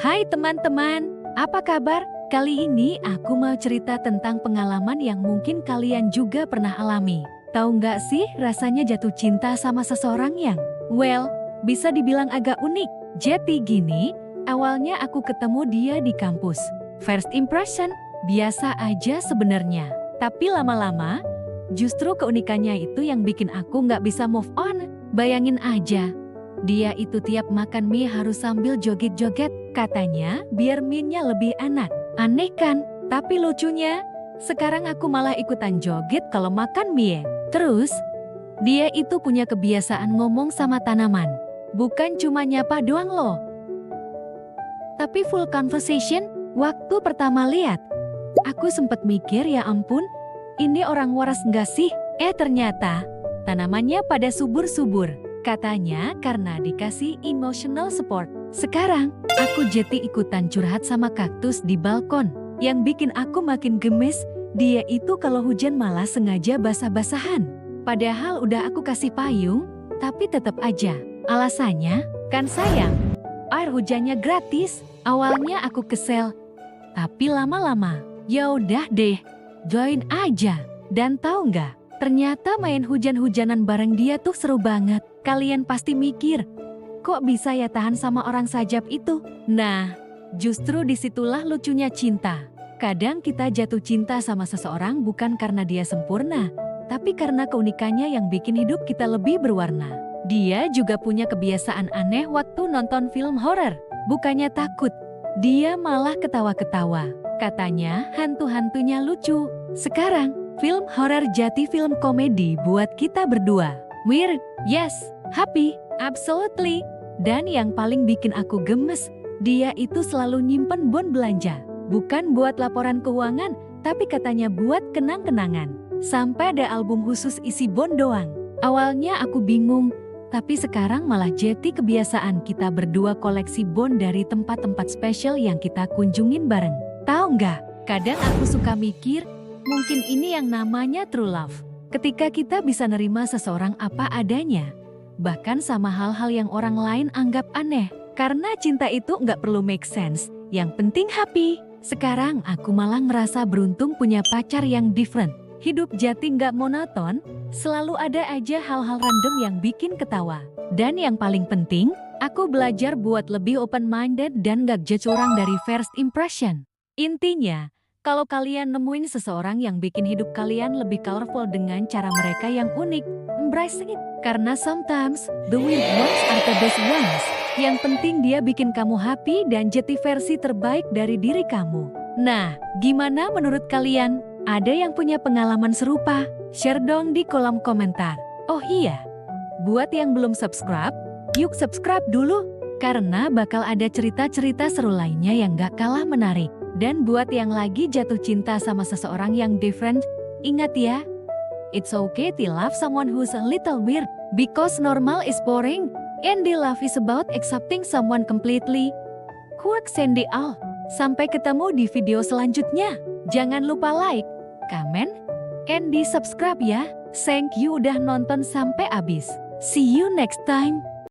Hai teman-teman, apa kabar? Kali ini aku mau cerita tentang pengalaman yang mungkin kalian juga pernah alami. Tahu nggak sih rasanya jatuh cinta sama seseorang yang, bisa dibilang agak unik. Jadi gini, awalnya aku ketemu dia di kampus. First impression, biasa aja sebenarnya. Tapi lama-lama, justru keunikannya itu yang bikin aku nggak bisa move on. Bayangin aja, dia itu tiap makan mie harus sambil joget-joget. Katanya biar mie-nya lebih enak. Aneh kan? Tapi lucunya, sekarang aku malah ikutan joget kalau makan mie. Terus, dia itu punya kebiasaan ngomong sama tanaman. Bukan cuma nyapa doang loh. Tapi full conversation. Waktu pertama lihat, aku sempet mikir ya ampun, ini orang waras nggak sih? Ternyata tanamannya pada subur-subur. Katanya karena dikasih emotional support. Sekarang, aku jadi ikutan curhat sama kaktus di balkon. Yang bikin aku makin gemes, dia itu kalau hujan malah sengaja basah-basahan. Padahal udah aku kasih payung, tapi tetap aja. Alasannya, kan sayang, air hujannya gratis. Awalnya aku kesel, tapi lama-lama, ya udah deh, join aja. Dan tahu nggak? Ternyata main hujan-hujanan bareng dia tuh seru banget. Kalian pasti mikir, kok bisa ya tahan sama orang sajap itu? Nah, justru disitulah lucunya cinta. Kadang kita jatuh cinta sama seseorang bukan karena dia sempurna, tapi karena keunikannya yang bikin hidup kita lebih berwarna. Dia juga punya kebiasaan aneh waktu nonton film horor. Bukannya takut, dia malah ketawa-ketawa. Katanya hantu-hantunya lucu. Sekarang, film horor jadi film komedi buat kita berdua. Weird, yes, happy, absolutely. Dan yang paling bikin aku gemes, dia itu selalu nyimpen bon belanja. Bukan buat laporan keuangan, tapi katanya buat kenang-kenangan. Sampai ada album khusus isi bon doang. Awalnya aku bingung, tapi sekarang malah jadi kebiasaan kita berdua koleksi bon dari tempat-tempat spesial yang kita kunjungin bareng. Tahu nggak? Kadang aku suka mikir, mungkin ini yang namanya true love. Ketika kita bisa nerima seseorang apa adanya, bahkan sama hal-hal yang orang lain anggap aneh. Karena cinta itu nggak perlu make sense, yang penting happy. Sekarang aku malah ngerasa beruntung punya pacar yang different. Hidup jadi nggak monoton, selalu ada aja hal-hal random yang bikin ketawa. Dan yang paling penting, aku belajar buat lebih open-minded dan gak judge orang dari first impression. Intinya, kalau kalian nemuin seseorang yang bikin hidup kalian lebih colorful dengan cara mereka yang unik, embrace it. Karena sometimes, the weird ones are the best ones. Yang penting dia bikin kamu happy dan jadi versi terbaik dari diri kamu. Nah, gimana menurut kalian? Ada yang punya pengalaman serupa? Share dong di kolom komentar. Oh iya, buat yang belum subscribe, yuk subscribe dulu. Karena bakal ada cerita-cerita seru lainnya yang gak kalah menarik. Dan buat yang lagi jatuh cinta sama seseorang yang different, ingat ya, it's okay to love someone who's a little weird. Because normal is boring, and the love is about accepting someone completely. Quirks and all. Sampai ketemu di video selanjutnya. Jangan lupa like, comment, and di subscribe ya. Thank you udah nonton sampai habis. See you next time.